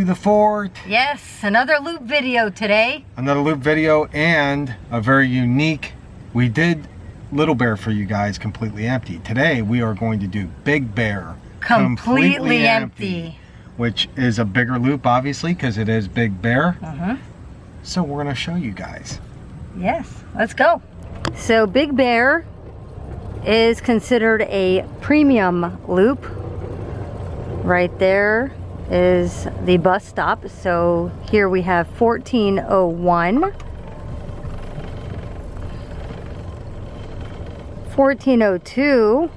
the fort. Yes, another loop video today. Another loop video and a very unique. We did Little Bear for you guys completely empty. Today we are going to do Big Bear completely empty. Which is a bigger loop obviously because it is Big Bear. So we're going to show you guys. Yes, let's go. So Big Bear is considered a premium loop. Right there is the bus stop. So here we have 1401, 1402,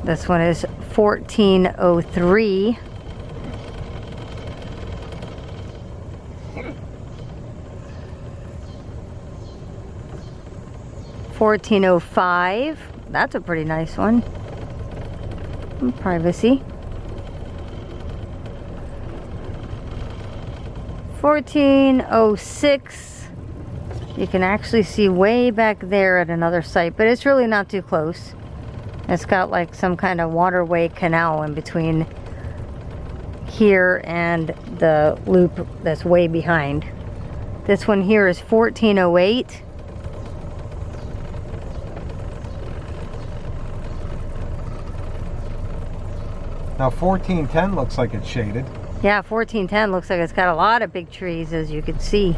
this one is 1403, 1405, that's a pretty nice one. Privacy. 1406, you can actually see way back there at another site, but it's really not too close. It's got like some kind of waterway canal in between here and the loop that's way behind. This one here is 1408. Now 1410 looks like it's shaded. Yeah, 1410 looks like it's got a lot of big trees, as you can see.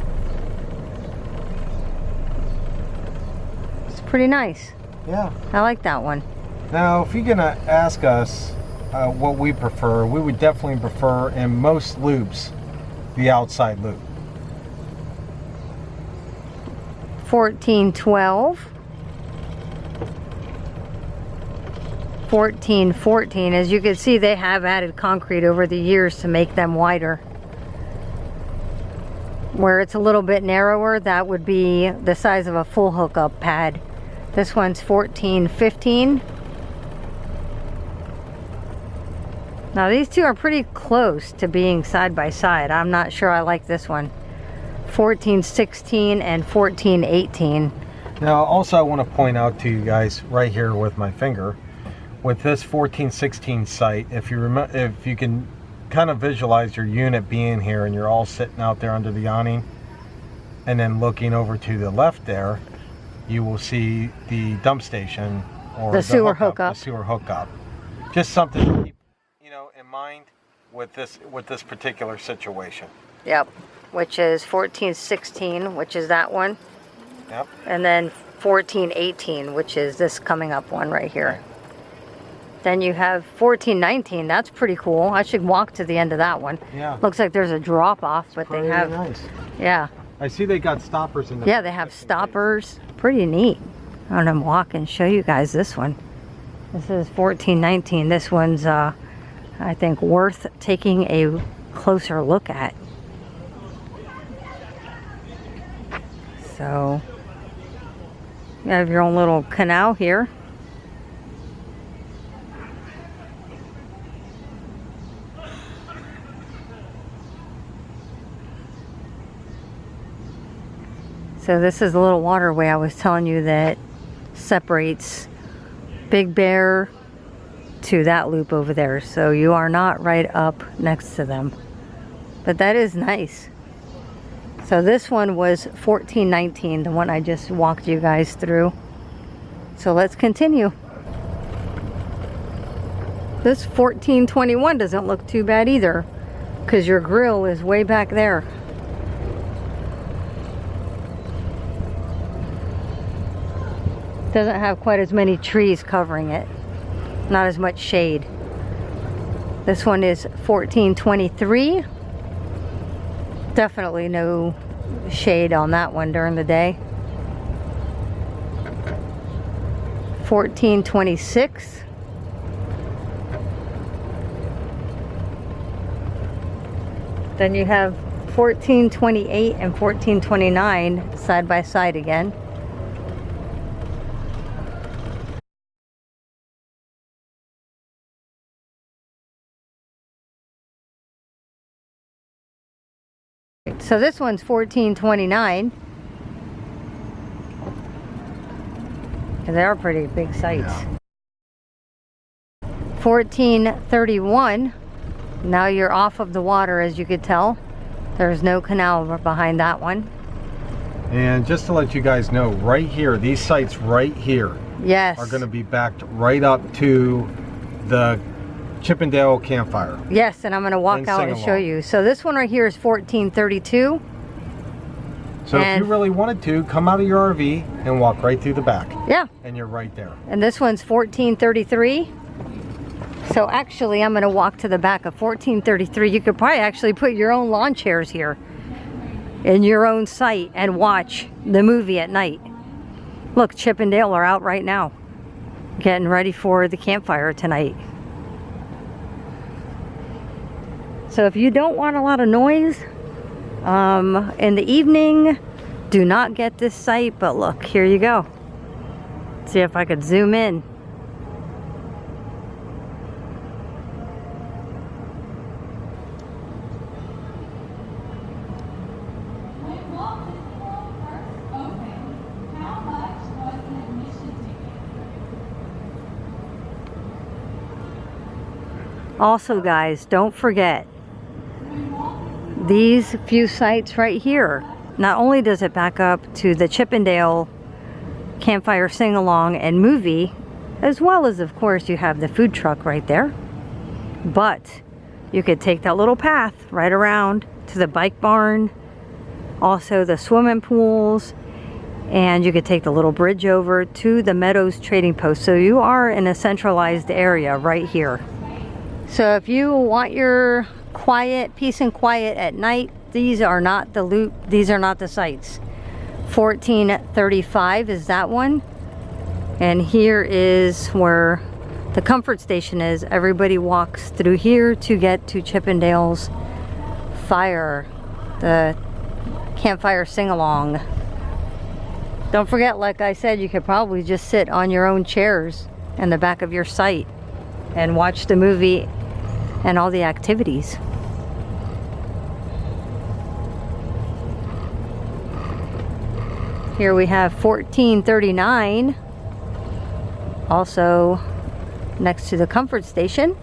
It's pretty nice. Yeah. I like that one. Now, if you're gonna ask us what we prefer, we would definitely prefer in most loops the outside loop. 1412. 1414. As you can see, they have added concrete over the years to make them wider. Where it's a little bit narrower, that would be the size of a full hookup pad. This one's 1415. Now these two are pretty close to being side by side. I'm not sure I like this one. 1416 and 1418. Now also I want to point out to you guys right here with my finger, with this 1416 site, if you can kind of visualize your unit being here and you're all sitting out there under the awning and then looking over to the left there, you will see the dump station or the sewer hookup. The sewer hookup. Just something to keep, you know, in mind with this particular situation. Yep, which is 1416, which is that one. Yep. And then 1418, which is this coming up one right here. Right. Then you have 1419. That's pretty cool. I should walk to the end of that one. Yeah. Looks like there's a drop off, but they have. Nice. Yeah. I see they got stoppers in the. Yeah, they have stoppers. Pretty neat. I'm gonna walk and show you guys this one. This is 1419. This one's, I think, worth taking a closer look at. So you have your own little canal here. So this is the little waterway I was telling you that separates Big Bear to that loop over there. So you are not right up next to them. But that is nice. So this one was 1419, the one I just walked you guys through. So let's continue. This 1421 doesn't look too bad either, because your grill is way back there. Doesn't have quite as many trees covering it. Not as much shade. This one is 1423. Definitely no shade on that one during the day. 1426. Then you have 1428 and 1429 side by side again. So this one's 1429. They are pretty big sites. Yeah. 1431. Now you're off of the water, as you could tell. There's no canal behind that one. And just to let you guys know, right here, these sites right here Yes. are going to be backed right up to the Chippendale Campfire. Yes, and I'm going to walk And out sing and show along. you. So this one right here is 1432. So if And- you really wanted to, come out of your RV and walk right through the back. Yeah. And you're right there. And this one's 1433. So actually, I'm going to walk to the back of 1433. You could probably actually put your own lawn chairs here in your own site and watch the movie at night. Look, Chip and Dale are out right now, getting ready for the campfire tonight. So if you don't want a lot of noise in the evening, do not get this site. But look, here you go. See if I could zoom in. Also, guys, don't forget these few sites right here. Not only does it back up to the Chippendale Campfire Sing-Along and movie, as well as, of course, you have the food truck right there. But you could take that little path right around to the bike barn, also the swimming pools, and you could take the little bridge over to the Meadows Trading Post. So you are in a centralized area right here. So if you want your quiet, peace and quiet at night, these are not the loop, these are not the sites. 1435 is that one. And here is where the comfort station is. Everybody walks through here to get to Chippendale's fire, the campfire sing-along. Don't forget, like I said, you could probably just sit on your own chairs in the back of your site and watch the movie and all the activities. Here we have 1439, also next to the comfort station.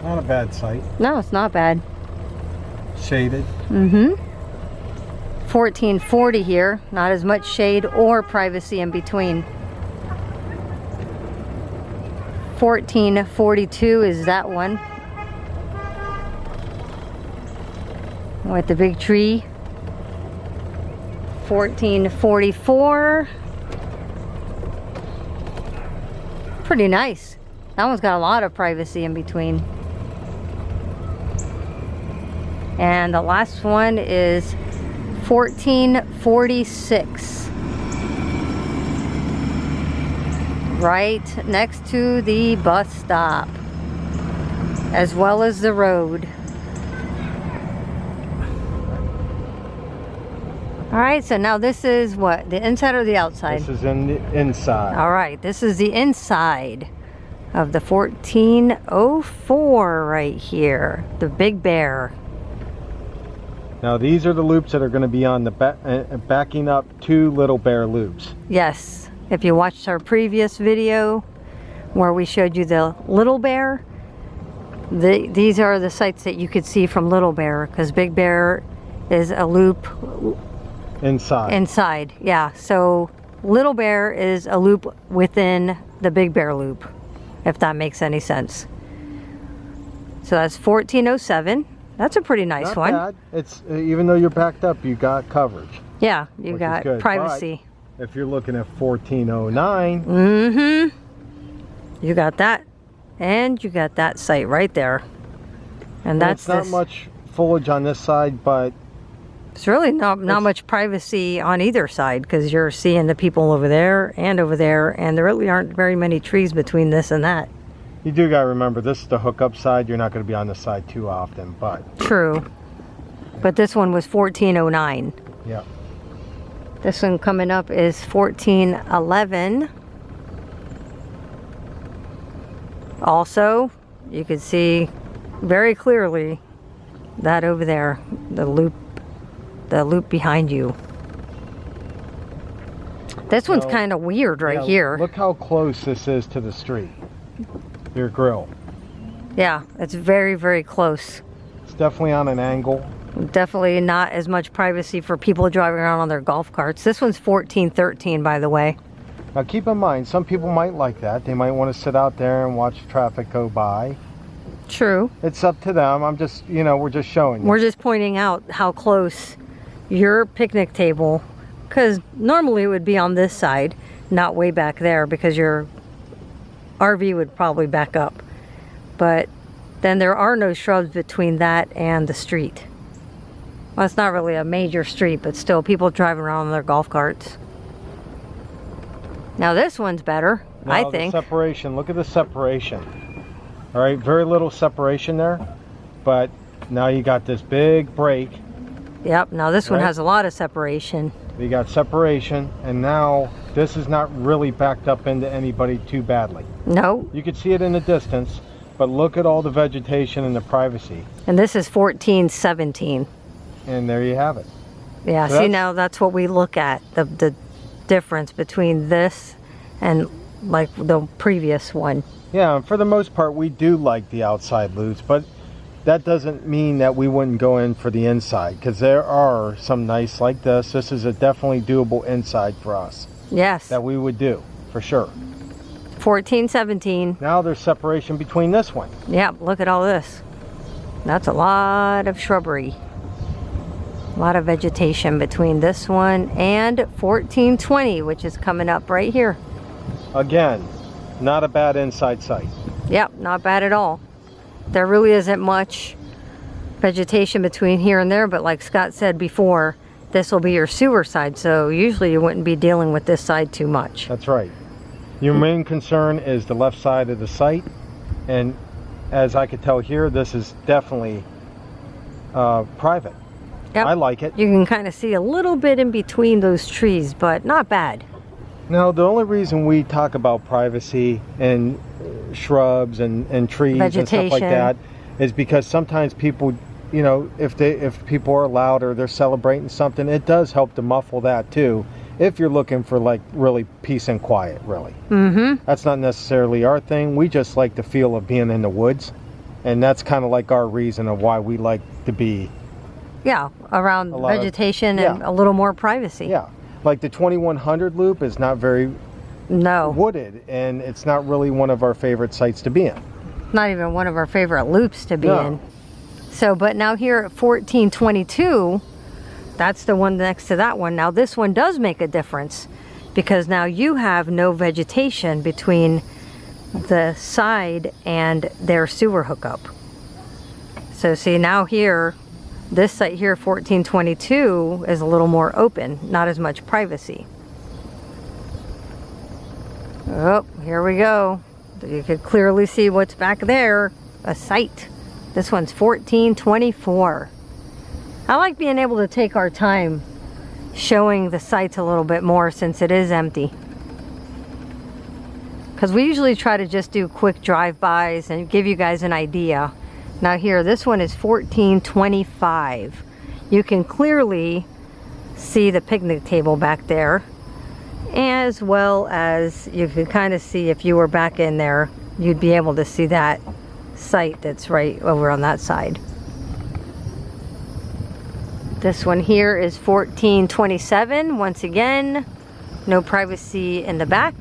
Not a bad site. No, it's not bad. Shaded. 1440 here, not as much shade or privacy in between. 1442 is that one with the big tree. 1444, pretty nice. That one's got a lot of privacy in between. And the last one is 1446. Right next to the bus stop, as well as the road. All right, so now this is what? The inside or the outside? This is in the inside. All right, this is the inside of the 1404 right here, the Big Bear. Now these are the loops that are going to be on the backing up to Little Bear loops. Yes, if you watched our previous video where we showed you the Little Bear, these are the sites that you could see from Little Bear, because Big Bear is a loop inside. Yeah, so Little Bear is a loop within the Big Bear loop, if that makes any sense. So that's 1407. That's a pretty nice one. Not bad. It's even though you're backed up, you got coverage. Yeah, you which got is good. privacy. But if you're looking at 1409, you got that, and you got that site right there. And that's it's not much foliage on this side, but it's really not much privacy on either side, because you're seeing the people over there, and there really aren't very many trees between this and that. you do got to remember, this is the hookup side. You're not going to be on this side too often, but True. But this one was 1409. yeah. This one coming up is 1411. Also, you can see very clearly that over there, the loop behind you. This one's kind of weird right here. Look how close this is to the street. Your grill. Yeah, it's very, very close. It's definitely on an angle. Definitely not as much privacy for people driving around on their golf carts. This one's 1413, by the way. Now keep in mind, some people might like that. They might want to sit out there and watch traffic go by. True. It's up to them. I'm just, we're just showing you. We're just pointing out how close your picnic table, because normally it would be on this side, not way back there, because your RV would probably back up. But then there are no shrubs between that and the street. Well, it's not really a major street, but still people driving around on their golf carts. Now this one's better, I think. The separation, look at the separation. All right, very little separation there, but now you got this big break. Yep, now this one has a lot of separation. You got separation, and now this is not really backed up into anybody too badly. No. You can see it in the distance, but look at all the vegetation and the privacy. And this is 1417. And there you have it. Yeah, so see, now that's what we look at, the difference between this and like the previous one. Yeah, and for the most part, we do like the outside loops, but that doesn't mean that we wouldn't go in for the inside, because there are some nice like this. This is a definitely doable inside for us. Yes. That we would do, for sure. 1417. Now there's separation between this one. Yeah, look at all this. That's a lot of shrubbery. A lot of vegetation between this one and 1420, which is coming up right here. Again, not a bad inside site. Yep, not bad at all. There really isn't much vegetation between here and there, but like Scott said before, this will be your sewer side, so usually you wouldn't be dealing with this side too much. That's right. Your main concern is the left side of the site, and as I could tell here, this is definitely private. Yep. I like it. You can kind of see a little bit in between those trees, but not bad. Now, the only reason we talk about privacy and shrubs and trees and stuff like that is because sometimes people, if people are loud or they're celebrating something, it does help to muffle that too. If you're looking for like really peace and quiet, really. Mm-hmm. That's not necessarily our thing. We just like the feel of being in the woods, and that's kind of like our reason of why we like to be. Yeah, around vegetation and a little more privacy. Yeah. Like the 2100 loop is not very wooded, and it's not really one of our favorite sites to be in. Not even one of our favorite loops to be in. So, but now here at 1422, that's the one next to that one. Now this one does make a difference, because now you have no vegetation between the side and their sewer hookup. So see, now here, this site here, 1422, is a little more open, not as much privacy. Oh, here we go. You could clearly see what's back there, a site. This one's 1424. I like being able to take our time showing the sites a little bit more since it is empty. Because we usually try to just do quick drive-bys and give you guys an idea. Now here, this one is 1425. You can clearly see the picnic table back there, as well as you can kind of see, if you were back in there, you'd be able to see that site that's right over on that side. This one here is 1427. Once again, no privacy in the back.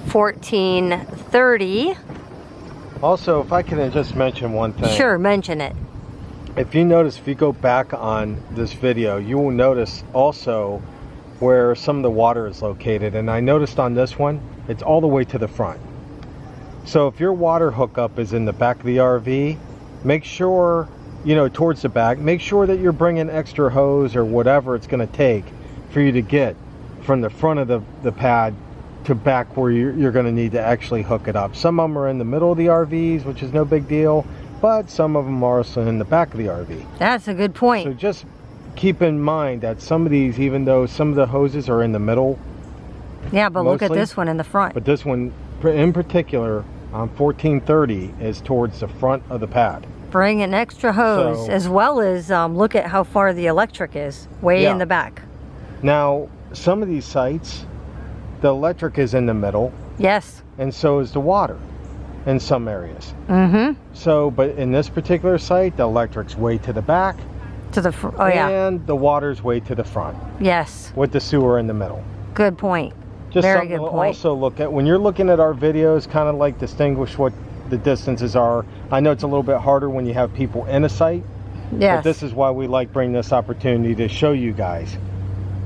$14.30. Also, if I can just mention one thing. Sure, mention it. If you notice, if you go back on this video, you will notice also where some of the water is located. And I noticed on this one, it's all the way to the front. So if your water hookup is in the back of the RV, make sure, towards the back, make sure that you're bringing extra hose or whatever it's going to take for you to get from the front of the pad to back where you're going to need to actually hook it up. Some of them are in the middle of the RVs, which is no big deal, but some of them are also in the back of the RV. That's a good point. So just keep in mind that some of these, even though some of the hoses are in the middle. Yeah, but mostly, look at this one in the front. But this one in particular on 1430 is towards the front of the pad. Bring an extra hose, So- as well as look at how far the electric is, way Yeah. in the back. Now, some of these sites, the electric is in the middle, Yes. and so is the water in some areas. Mm-hmm. So, but in this particular site, the electric's way to the back, To the oh yeah. and the water's way to the front, Yes. with the sewer in the middle. Good point. Just Very something good to point. also look at when you're looking at our videos, kind of like distinguish what the distances are. I know it's a little bit harder when you have people in a site, Yes. but this is why we like bringing this opportunity to show you guys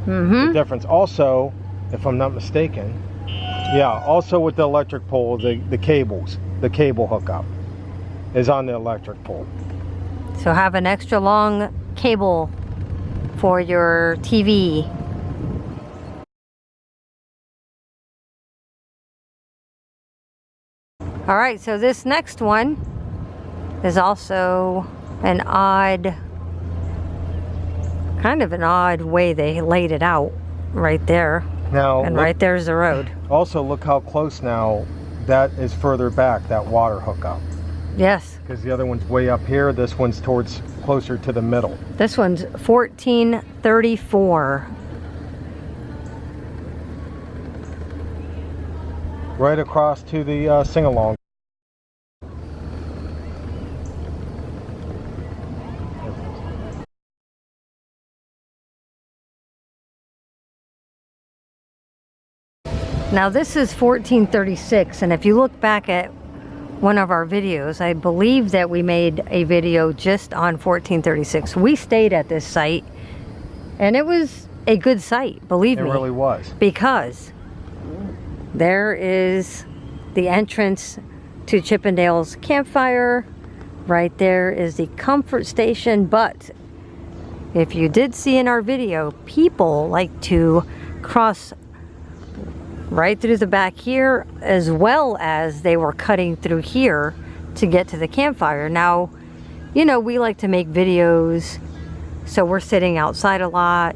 the Mm-hmm. difference. Also, if I'm not mistaken, yeah, also with the electric pole, the cables, the cable hookup is on the electric pole. So have an extra long cable for your TV. All right, so this next one is also an odd, kind of an odd way they laid it out right there. Now, And look, right there's the road. also look how close now that is further back, that water hookup. Yes, Because the other one's way up here, this one's towards closer to the middle. this one's 1434. Right across to the sing-along. Now this is 1436, and if you look back at one of our videos, I believe that we made a video just on 1436. We stayed at this site, and it was a good site, believe It me. really was. Because there is the entrance to Chippendale's Campfire. Right there is the comfort station, but if you did see in our video, people like to cross right through the back here, as well as they were cutting through here to get to the campfire. Now, you know, we like to make videos, so we're sitting outside a lot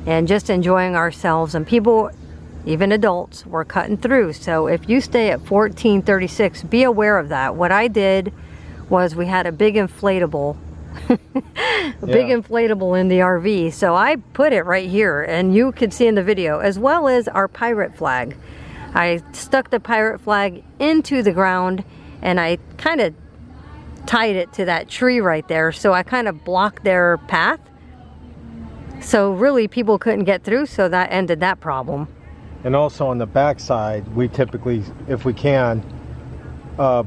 and just enjoying ourselves, and people, even adults, were cutting through. So if you stay at 1436, be aware of that. What I did was we had a big inflatable big inflatable in the RV, so I put it right here, and you could see in the video, as well as our pirate flag. I stuck the pirate flag into the ground, and I kind of tied it to that tree right there, so I kind of blocked their path, so really people couldn't get through, so that ended that problem. And also on the back side, we typically, if we can,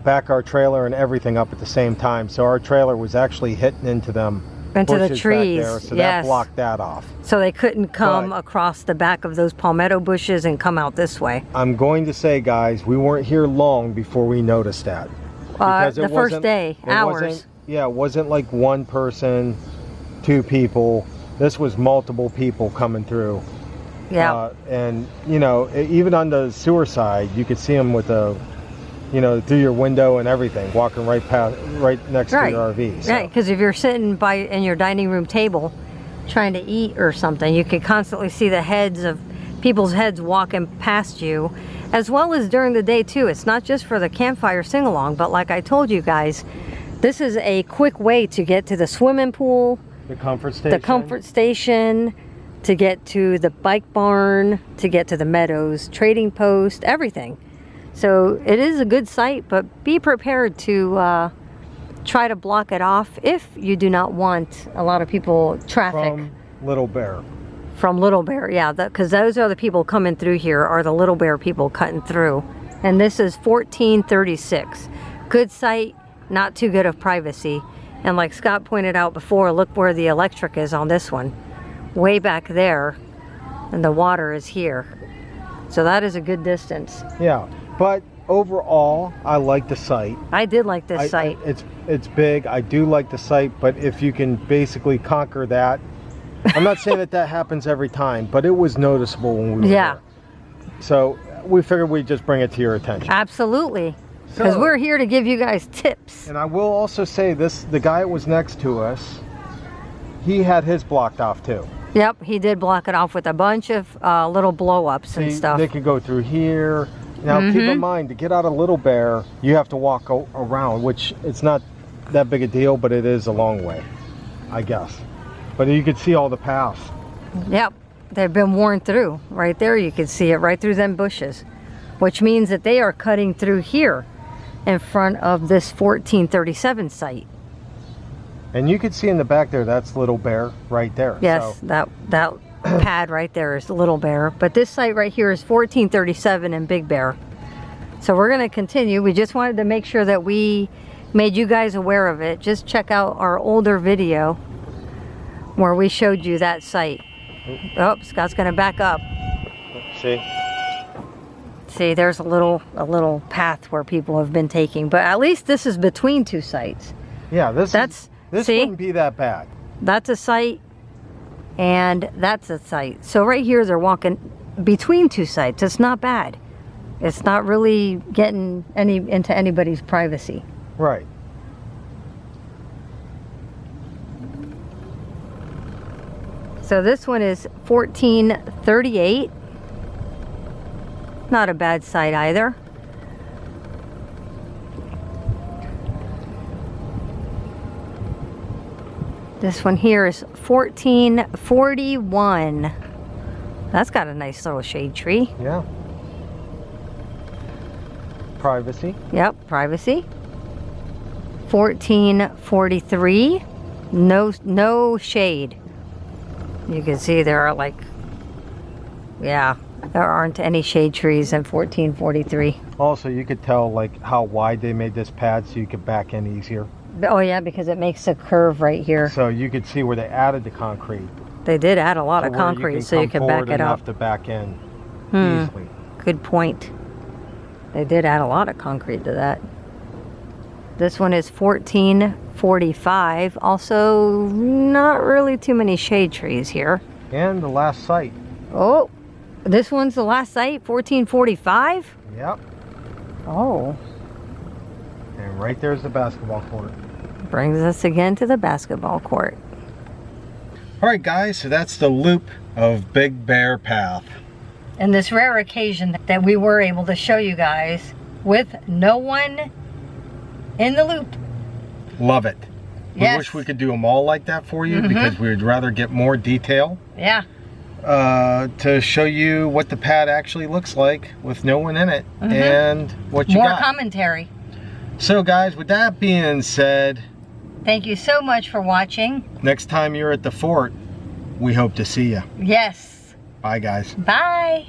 back our trailer and everything up at the same time. So our trailer was actually hitting into them Into the bushes back trees, there, so yes. that blocked that off. So they couldn't come But- across the back of those palmetto bushes and come out this way. I'm going to say, guys, we weren't here long before we noticed that. Because The it first wasn't- day, it hours. wasn't- Yeah, it wasn't like one person, two people. This was multiple people coming through. Yeah. And, you know, even on the sewer side, you could see them with a, you know, through your window and everything, walking right past, right next to your RV. So. Right, because if you're sitting by in your dining room table trying to eat or something, you could constantly see the heads of people's heads walking past you, as well as during the day too. It's not just for the campfire sing-along, but like I told you guys, this is a quick way to get to the swimming pool, The comfort station. the comfort station, to get to the bike barn, to get to the meadows, trading post, everything. So it is a good site, but be prepared to try to block it off if you do not want a lot of people traffic From Little Bear. from Little Bear. Yeah, because those are the people coming through here, are the Little Bear people cutting through. And this is 1436. Good site, not too good of privacy. And like Scott pointed out before, look where the electric is on this one. Way back there, and the water is here. So that is a good distance. Yeah, but overall, I like the site. I did like this site. It's big. I do like the site, but if you can basically conquer that, I'm not saying that happens every time, but it was noticeable when we were Yeah. there. So we figured we'd just bring it to your attention. Absolutely. Because So- we're here to give you guys tips. And I will also say this, the guy that was next to us, he had his blocked off too. Yep, he did block it off with a bunch of little blow-ups and See, stuff. They could go through here. Now keep in mind, to get out of Little Bear, you have to walk around, which it's not that big a deal, but it is a long way, I guess. But you could see all the paths. Yep, they've been worn through. Right there, you can see it right through them bushes, which means that they are cutting through here in front of this 1437 site. And you could see in the back there, that's Little Bear right there. Yes, so. that pad right there is Little Bear. But this site right here is 1437 and Big Bear. So we're going to continue. We just wanted to make sure that we made you guys aware of it. Just check out our older video where we showed you that site. Oh, Scott's going to back up. See? See, there's a little path where people have been taking. But at least this is between two sites. Yeah, this see? wouldn't be that bad. That's a site and that's a site. So right here they're walking between two sites. It's not bad. It's not really getting into anybody's privacy. Right. So this one is 1438. Not a bad site either. This one here is 1441. That's got a nice little shade tree. Yeah. Privacy. Yep, privacy. 1443. No shade. You can see there are like, yeah, there aren't any shade trees in 1443. Also, you could tell like how wide they made this pad so you could back in easier. Oh yeah, because it makes a curve right here. So you could see where they added the concrete. They did add a lot of concrete so you could back it up. To back in easily. Good point. They did add a lot of concrete to that. This one is 1445. Also, not really too many shade trees here. And the last site. Oh, this one's the last site, 1445? Yep. Oh. And right there's the basketball court. Brings us again to the basketball court. All right, guys, so that's the loop of Big Bear Path. And this rare occasion that we were able to show you guys with no one in the loop. Love it. Yes. We wish we could do them all like that for you because we would rather get more detail. Yeah. To show you what the pad actually looks like with no one in it and what you got. More commentary. So guys, with that being said, thank you so much for watching. Next time you're at the fort, we hope to see you. Yes. Bye guys. Bye.